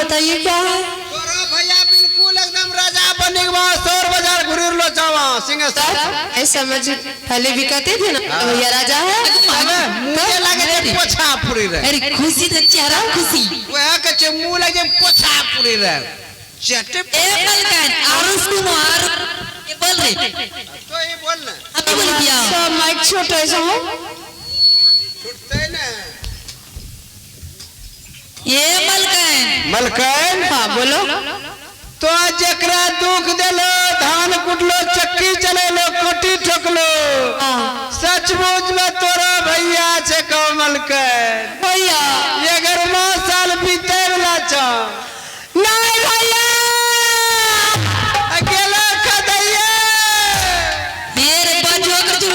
बताइए क्या है? तोरा भैया बिल्कुल एकदम राजा बने के बाद शोर बाजार घुरी लो चावा सिंह सर ऐसा समझ पहले भी कहते थे ना भैया राजा है। अबे मुझे लगे जे पोछा पूरी रहे। अरे खुशी तो चेहरा खुशी वह के जे मुंह लगे पोछा पूरी रहे। चटे ए मलकन आरुष कुमार ये बोल रहे तो ये बोल ना अभी बोल दिया सब माइक छोटा है सब छूटते ना ये मलकन मलकन हां बोलो तो जकरा दुख देलो धान कुटलो चक्की चलेलो कोटी ठोकलो सचमुच में तोरा भैया छे मलकन भैया ये 11वां साल बीते वाला छ नहीं भैया अकेला कदैया मेरे बाजू कर तू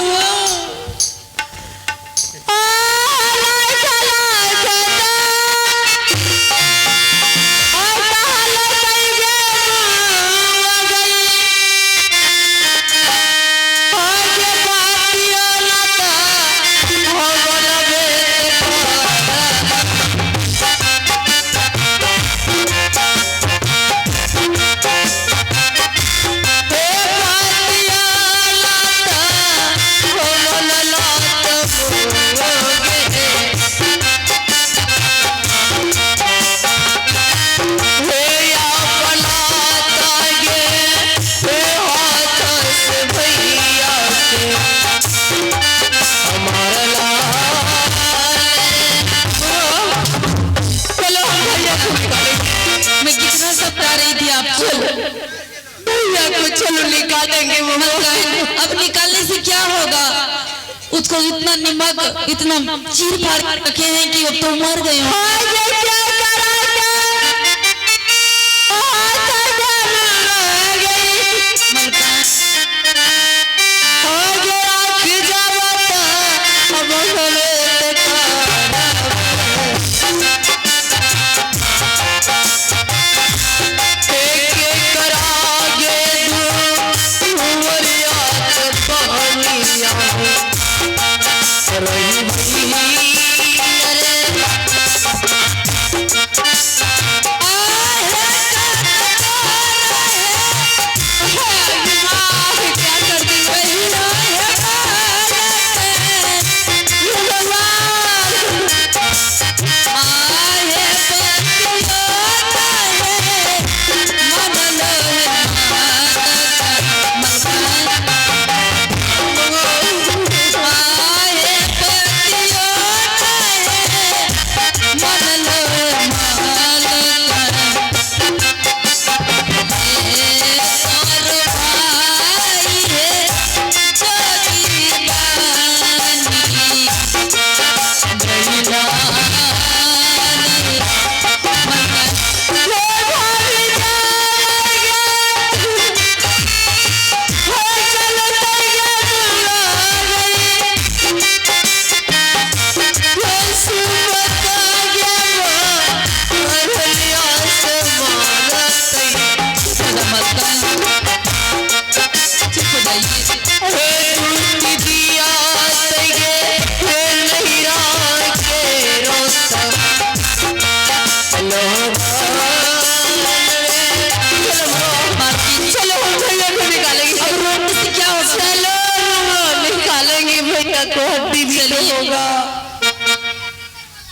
अब निकालने से क्या होगा? उसको इतना नमक इतना चीर फाड़ रखे हैं कि अब तो मर गए हो।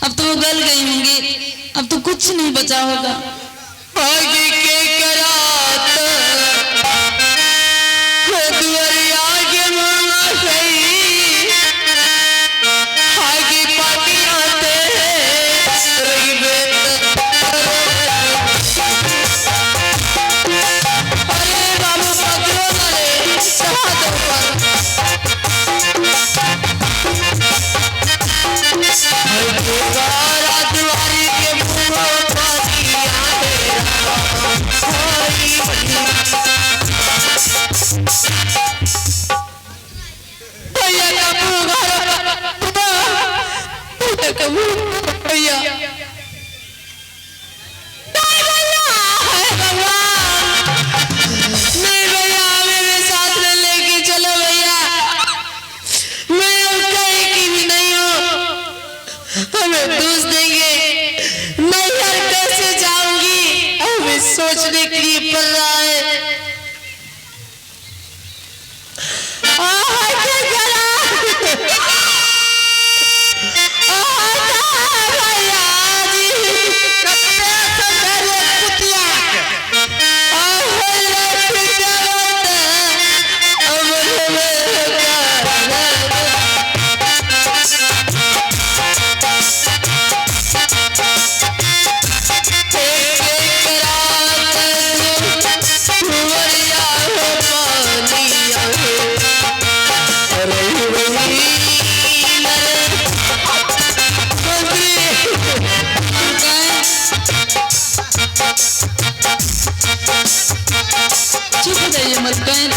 अब तो वो गल गई होंगी, अब तो कुछ नहीं बचा होगा। आगे के करात दुआरिया के मांगा सही आगे पाटियां ते रही बेत अरे बाबू पकड़ो वाले शहादत पर राजवारी के मुंह पाटियां तेरा सोचने के लिए पड़ रहा है। चुप हो जाइए मत कहन।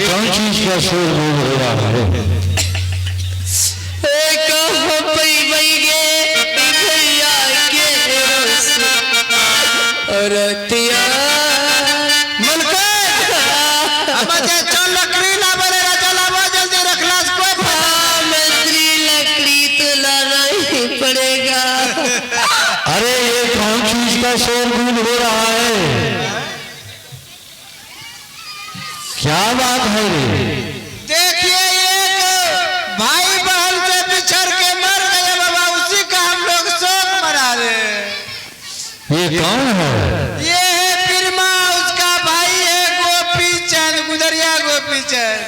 कौन चीज का शोर बोल रहा है? अरे ये कौन चीज का शोर गुल हो रहा है? क्या बात है रे? देखिए एक भाई बहन से बिछड़ के मर गए बाबा, उसी का हम लोग शोक मना रहे हैं। ये कौन है? ये है बिरमा, उसका भाई है गोपी चंद, गुदरिया गोपी चंद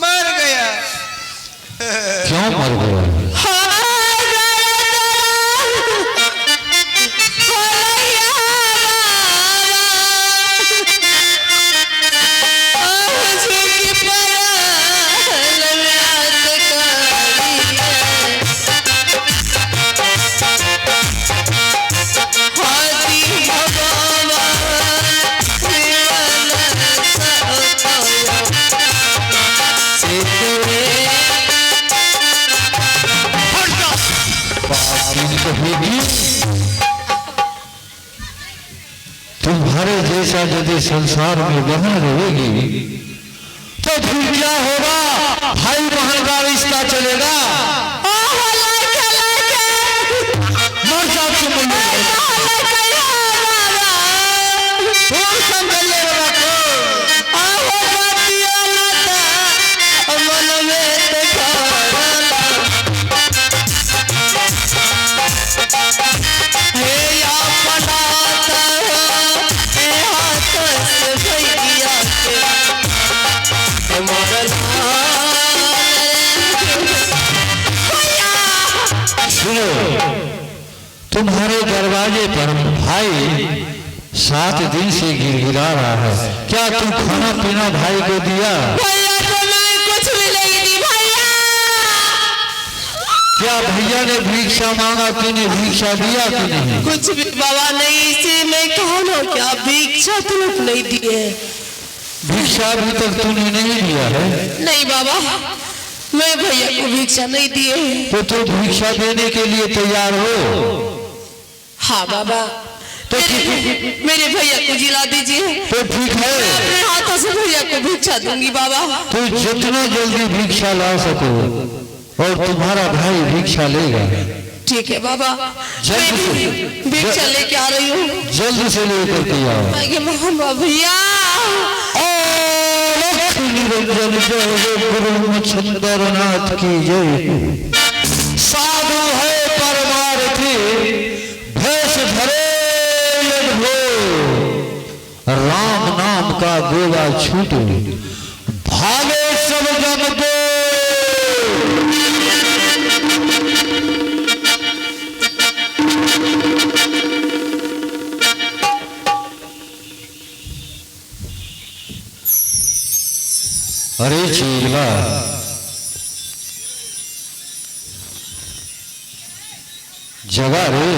मर गया। क्यों मर गया? तुम्हारे जैसा यदि संसार में बहन रहेगी तो फिर क्या होगा? भाई बहन का रिश्ता चलेगा? मर जाओ तुम तुम्हारे दरवाजे पर भाई 7 दिन से गिरगिरा रहा है। क्या तुम खाना पीना भाई को दिया? भैया को मैं कुछ भी नहीं दी भैया। क्या भैया ने भिक्षा मांगा? तूने भिक्षा दिया कि नहीं? कुछ भी बाबा नहीं, इसी में कौन हो क्या भिक्षा तुम नहीं दिए? भिक्षा अभी तक तूने नहीं दिया है? नहीं बाबा, मैं भैया को भिक्षा नहीं दिए। तो तू भिक्षा देने के लिए तैयार हो? हाँ बाबा, तो मेरे भैया को जिला दीजिए। तो ठीक है, अपने हाथों से भैया को भिक्षा दूंगी बाबा। तू जितना जल्दी भिक्षा ला सको और तुम्हारा भाई भिक्षा लेगा। ठीक है बाबा, मैं भिक्षा लेके आ रही हूँ। जल्द से लेकर के आओ। भैया निरंजन जय गुरु मच्छंदरनाथ की जय। साधु है परमार्थी भेष धरे हो, राम नाम का गोवा छूटो भागे सब जन दो। अरे चीला, जगा रे।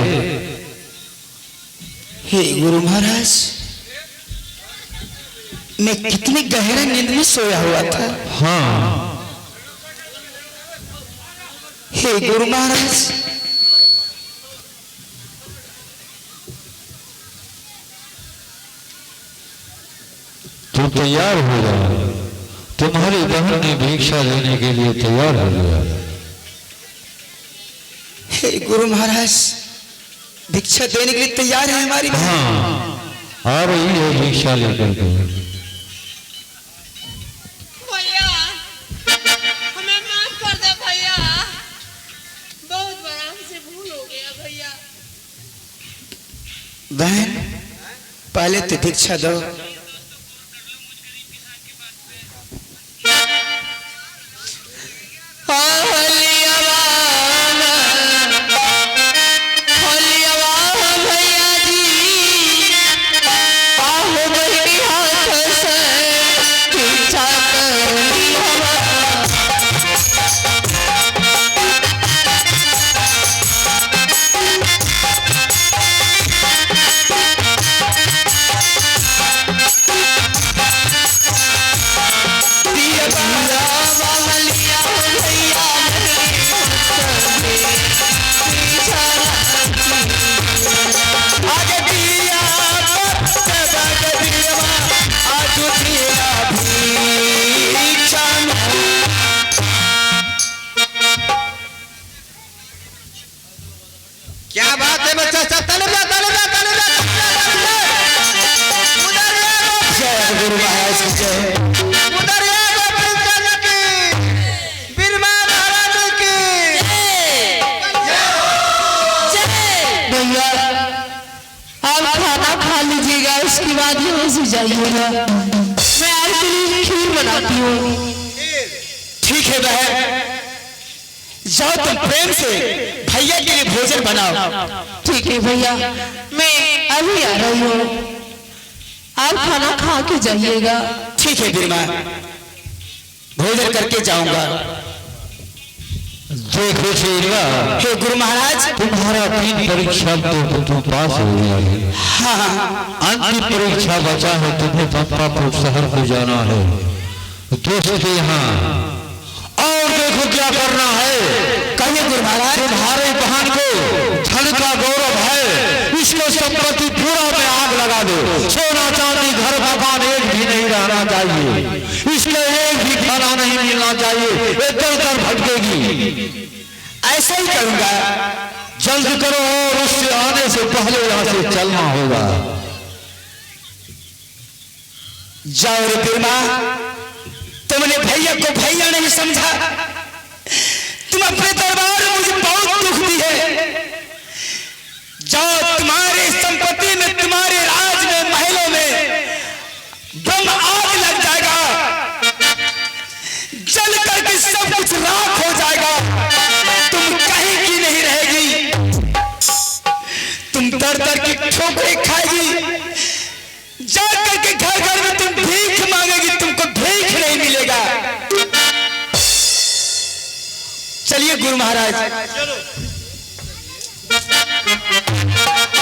हे गुरु महाराज, मैं कितनी गहरे नींद में सोया हुआ था। हाँ, हे गुरु महाराज तू तैयार हो जा, तुम्हारी बहन ने भिक्षा लेने के लिए तैयार हो गया। हे गुरु महाराज भिक्षा देने के लिए तैयार है हमारी बहन। हाँ आ रही है भिक्षा लेकर के। भैया हमें माफ कर दे भैया, बहुत बड़ा हमसे भूल हो गया भैया। बहन पहले तो भिक्षा दो। क्या बात है बच्चा, सब तालियां तालियां तालियां उधर जय गुरु महाराज की जय, उधर बिरमा महाराज की भैया आप खाना खा लीजिएगा, उसके बाद यहाँ से जाइएगा। मैं आपके लिए खीर बनाती हूँ। ठीक है बहन, जाओ तुम प्रेम से भैया के लिए भोजन बनाओ। ठीक है भैया, मैं अभी आ रही हूँ, आप खाना खा के जाइएगा। ठीक है बिरमा, भोजन करके जाऊंगा। देखो शेरिया, हे गुरु महाराज तुम्हारा 3 परीक्षा तो तुम पास हो गया है। हाँ अंतिम परीक्षा बचा है, तुम्हें पंपापुर शहर को जाना है दोस्त के यहाँ। और देखो क्या करना है। कहिए गुरु महाराज। तुम्हारे बहन को धन का गौरव है, इसको संपत्ति पूरा में आग लगा दो। सोना चांदी घर मकान एक भी नहीं रहना चाहिए, इसलिए एक भी खाना नहीं मिलना चाहिए, ये दर भटकेगी। ऐसा ही करूंगा। जल्द करो और उससे आने से पहले यहाँ से चलना होगा। जाओ रे बिरमा, तुमने भैया को भैया नहीं समझा, तुम अपने दरबार में मुझे बहुत दुख दी है। जाओ, तुम्हारी संपत्ति में, तुम्हारे राज में, महलों में बम आग लग जाएगा, जल करके सब कुछ राख हो जाएगा, तुम कहीं की नहीं रहेगी। तुम दर दर की ठोकरें खाएगी, जा करके घर घर में तुम भीख मांगेगी, तुमको भीख नहीं मिलेगा। चलिए गुरु महाराज,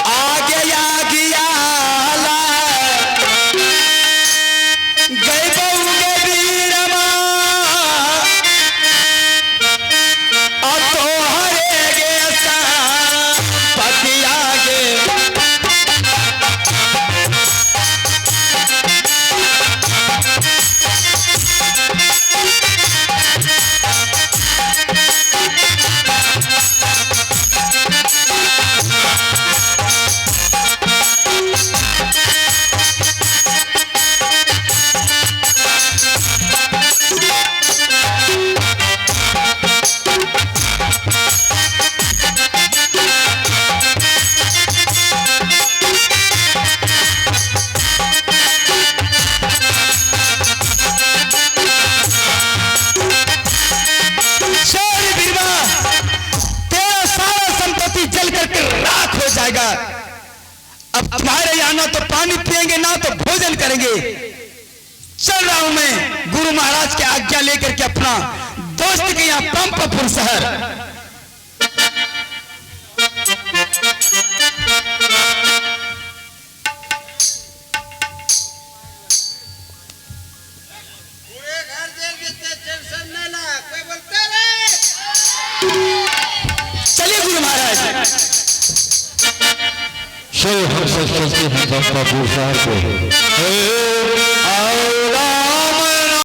आगे गए बहुगे वीरमा, अब तो हरेगे पति आगे। अब तुम्हारे यहाँ ना तो पानी पिएंगे ना तो भोजन करेंगे। चल रहा हूं मैं गुरु महाराज की आज्ञा लेकर के अपना दोस्त के यहाँ पंपापुर शहर। घर टेंशन नहीं ला, कोई बोलता है चलो हम सब चलते हैं बाबा शहर को।